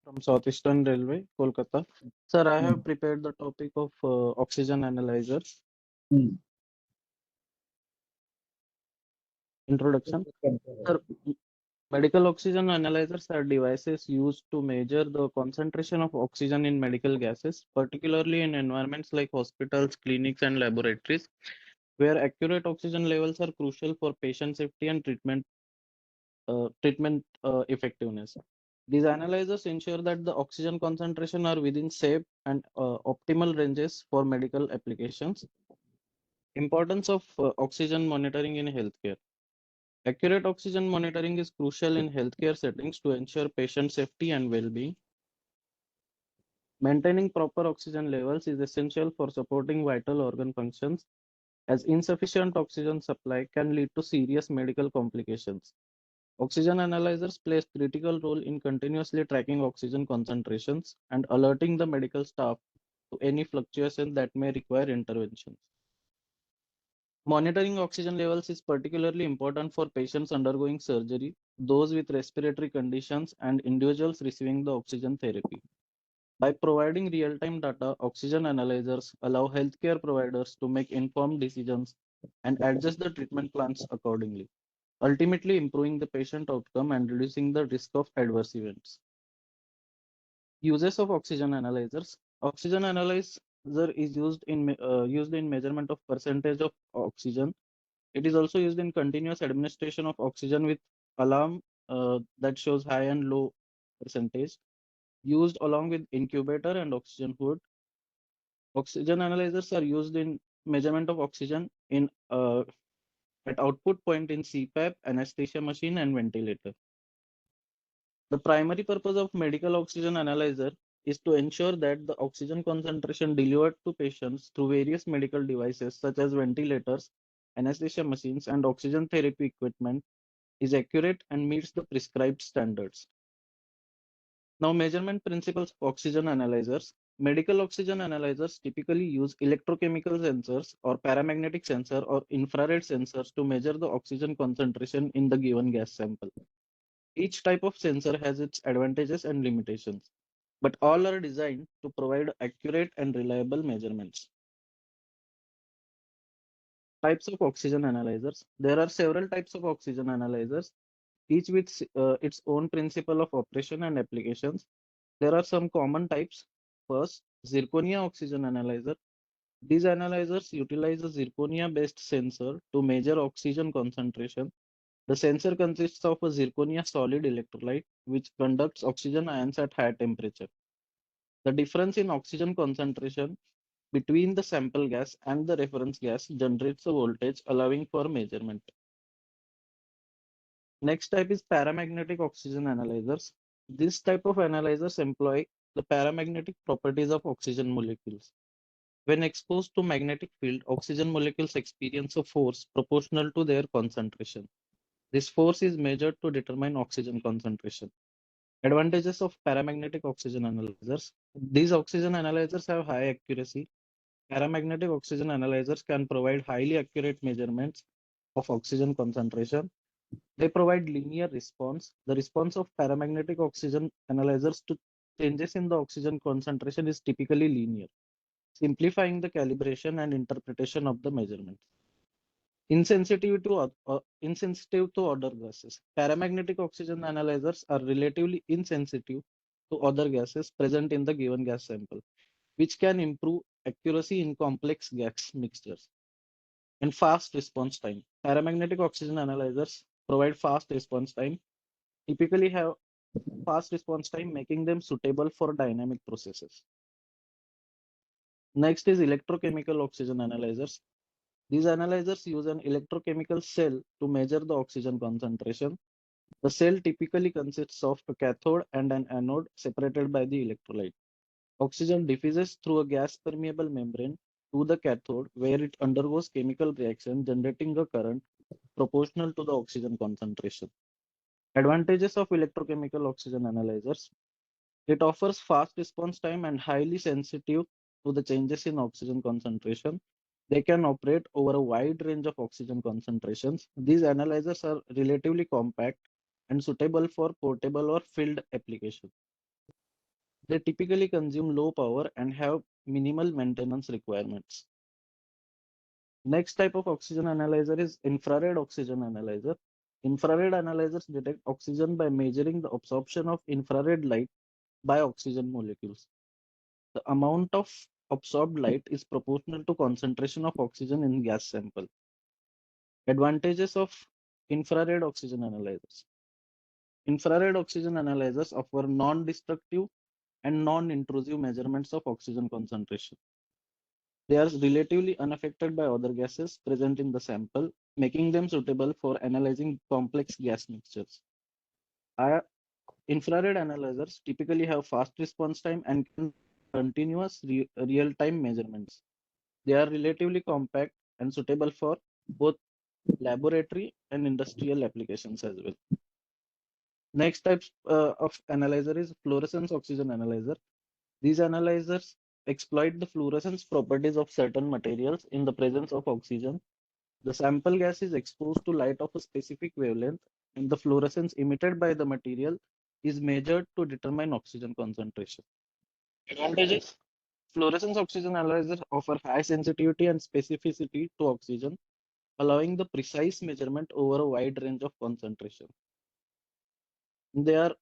from Southeastern Railway, Kolkata. Sir, I have Mm, prepared the topic of oxygen analyzers. mm. Introduction. Sir, medical oxygen analyzers are devices used to measure the concentration of oxygen in medical gases, particularly in environments like hospitals, clinics, and laboratories, where accurate oxygen levels are crucial for patient safety and treatment effectiveness. These analyzers ensure that the oxygen concentration are within safe and optimal ranges for medical applications. Importance of oxygen monitoring in healthcare. Accurate oxygen monitoring is crucial in healthcare settings to ensure patient safety and well-being. Maintaining proper oxygen levels is essential for supporting vital organ functions, as insufficient oxygen supply can lead to serious medical complications. Oxygen analyzers play a critical role in continuously tracking oxygen concentrations and alerting the medical staff to any fluctuation that may require intervention. Monitoring oxygen levels is particularly important for patients undergoing surgery, those with respiratory conditions, and individuals receiving the oxygen therapy. By providing real-time data, oxygen analyzers allow healthcare providers to make informed decisions and adjust the treatment plans accordingly, ultimately improving the patient outcome and reducing the risk of adverse events. Uses of oxygen analyzers. Oxygen analyzer is used in measurement of percentage of oxygen. It is also used in continuous administration of oxygen with alarm that shows high and low percentage. Used along with incubator and oxygen hood. Oxygen analyzers are used in measurement of oxygen in at output point in CPAP, anesthesia machine, and ventilator. The primary purpose of medical oxygen analyzer is to ensure that the oxygen concentration delivered to patients through various medical devices such as ventilators, anesthesia machines, and oxygen therapy equipment is accurate and meets the prescribed standards. Now, measurement principles of oxygen analyzers. Medical oxygen analyzers typically use electrochemical sensors or paramagnetic sensor or infrared sensors to measure the oxygen concentration in the given gas sample. Each type of sensor has its advantages and limitations, but all are designed to provide accurate and reliable measurements. Types of oxygen analyzers. There are several types of oxygen analyzers, each with its own principle of operation and applications. There are some common types. First, zirconia oxygen analyzer. These analyzers utilize a zirconia-based sensor to measure oxygen concentration. The sensor consists of a zirconia solid electrolyte, which conducts oxygen ions at high temperature. The difference in oxygen concentration between the sample gas and the reference gas generates a voltage, allowing for measurement. Next type is paramagnetic oxygen analyzers. This type of analyzers employ the paramagnetic properties of oxygen molecules. When exposed to magnetic field, oxygen molecules experience a force proportional to their concentration. This force is measured to determine oxygen concentration. Advantages of paramagnetic oxygen analyzers. These oxygen analyzers have high accuracy. Paramagnetic oxygen analyzers can provide highly accurate measurements of oxygen concentration. They provide linear response. The response of paramagnetic oxygen analyzers to changes in the oxygen concentration is typically linear, simplifying the calibration and interpretation of the measurements. Insensitive to other gases. Paramagnetic oxygen analyzers are relatively insensitive to other gases present in the given gas sample, which can improve accuracy in complex gas mixtures. And fast response time. Paramagnetic oxygen analyzers provide fast response time, typically have fast response time, making them suitable for dynamic processes. Next is electrochemical oxygen analyzers. These analyzers use an electrochemical cell to measure the oxygen concentration. The cell typically consists of a cathode and an anode separated by the electrolyte. Oxygen diffuses through a gas permeable membrane to the cathode where it undergoes chemical reaction generating a current proportional to the oxygen concentration. Advantages of electrochemical oxygen analyzers. It offers fast response time and highly sensitive to the changes in oxygen concentration. They can operate over a wide range of oxygen concentrations. These analyzers are relatively compact and suitable for portable or field application. They typically consume low power and have minimal maintenance requirements. Next type of oxygen analyzer is infrared oxygen analyzer. Infrared analyzers detect oxygen by measuring the absorption of infrared light by oxygen molecules. The amount of absorbed light is proportional to concentration of oxygen in gas sample. Advantages of infrared oxygen analyzers. Infrared oxygen analyzers offer non-destructive and non-intrusive measurements of oxygen concentration. They are relatively unaffected by other gases present in the sample, making them suitable for analyzing complex gas mixtures. Infrared analyzers typically have fast response time and can continuous real-time measurements. They are relatively compact and suitable for both laboratory and industrial applications as well. Next types of analyzer is fluorescence oxygen analyzer. These analyzers exploit the fluorescence properties of certain materials in the presence of oxygen. The sample gas is exposed to light of a specific wavelength, and the fluorescence emitted by the material is measured to determine oxygen concentration. Advantages: fluorescence oxygen analyzers offer high sensitivity and specificity to oxygen, allowing the precise measurement over a wide range of concentration. They are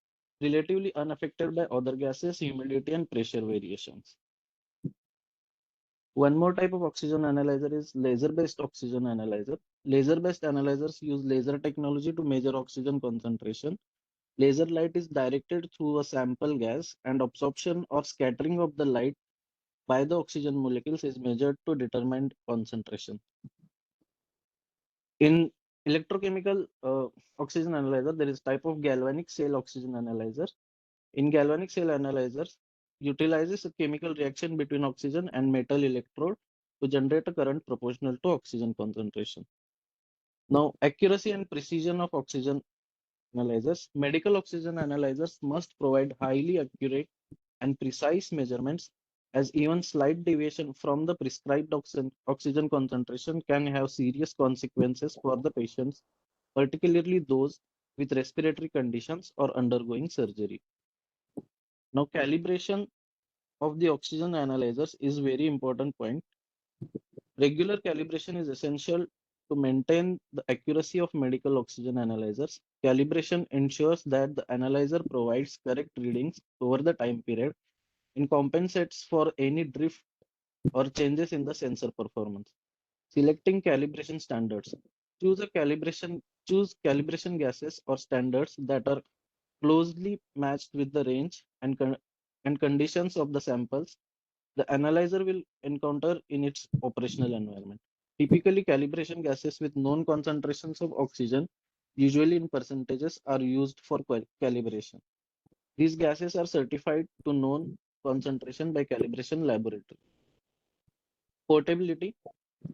relatively unaffected by other gases, humidity, and pressure variations. One more type of oxygen analyzer is laser-based oxygen analyzer. Laser-based analyzers use laser technology to measure oxygen concentration. Laser light is directed through a sample gas, and absorption or scattering of the light by the oxygen molecules is measured to determine concentration. In electrochemical oxygen analyzer, there is type of galvanic cell oxygen analyzer. In galvanic cell analyzers, utilizes a chemical reaction between oxygen and metal electrode to generate a current proportional to oxygen concentration. Now, accuracy and precision of oxygen analyzers. Medical oxygen analyzers must provide highly accurate and precise measurements, as even slight deviation from the prescribed oxygen concentration can have serious consequences for the patients, particularly those with respiratory conditions or undergoing surgery. Now, calibration of the oxygen analyzers is very important point. Regular calibration is essential to maintain the accuracy of medical oxygen analyzers. Calibration ensures that the analyzer provides correct readings over the time period and compensates for any drift or changes in the sensor performance. Selecting calibration standards. Choose calibration gases or standards that are closely matched with the range and conditions of the samples the analyzer will encounter in its operational environment. Typically, calibration gases with known concentrations of oxygen, usually in percentages, are used for calibration. These gases are certified to known concentration by calibration laboratory. Portability,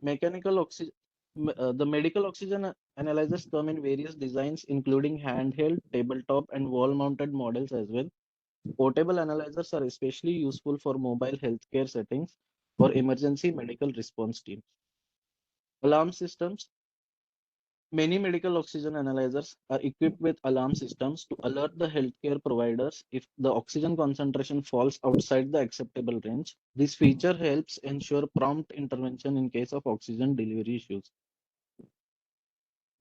mechanical oxygen. The medical oxygen analyzers come in various designs, including handheld, tabletop, and wall-mounted models as well. Portable analyzers are especially useful for mobile healthcare settings or emergency medical response teams. Alarm systems. Many medical oxygen analyzers are equipped with alarm systems to alert the healthcare providers if the oxygen concentration falls outside the acceptable range. This feature helps ensure prompt intervention in case of oxygen delivery issues.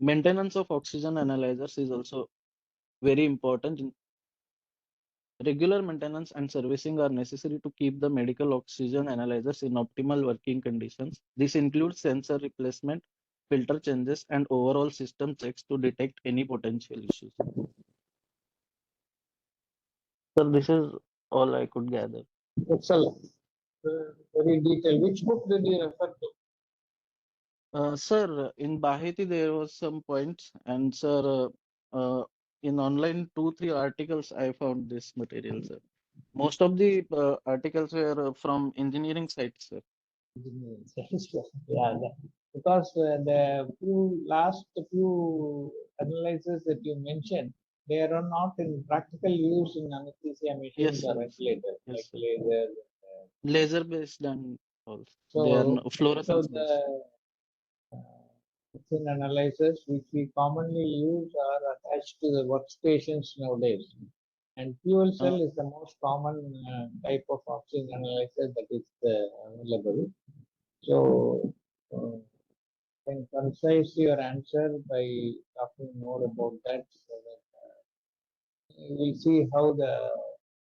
Maintenance of oxygen analyzers is also very important. Regular maintenance and servicing are necessary to keep the medical oxygen analyzers in optimal working conditions. This includes sensor replacement, filter changes, and overall system checks to detect any potential issues. So this is all I could gather. Excellent. Very detailed. Which book did you refer to? Sir, in Baheti there was some points, and sir, in online 2-3 articles I found this material, sir. Most of the articles were from engineering sites, sir. Yeah, because the last few analyzers that you mentioned, they are not in practical use in anesthesia Yes, machines or sir. ventilators, like Yes, sir. laser. Laser based and all. They are So, so fluorescence the based. oxygen analyzers which we commonly use are attached to the workstations nowadays. And fuel Uh, cell is the most common type of oxygen analyzer that is available. So, can concise your answer by talking more about that so that we'll see how the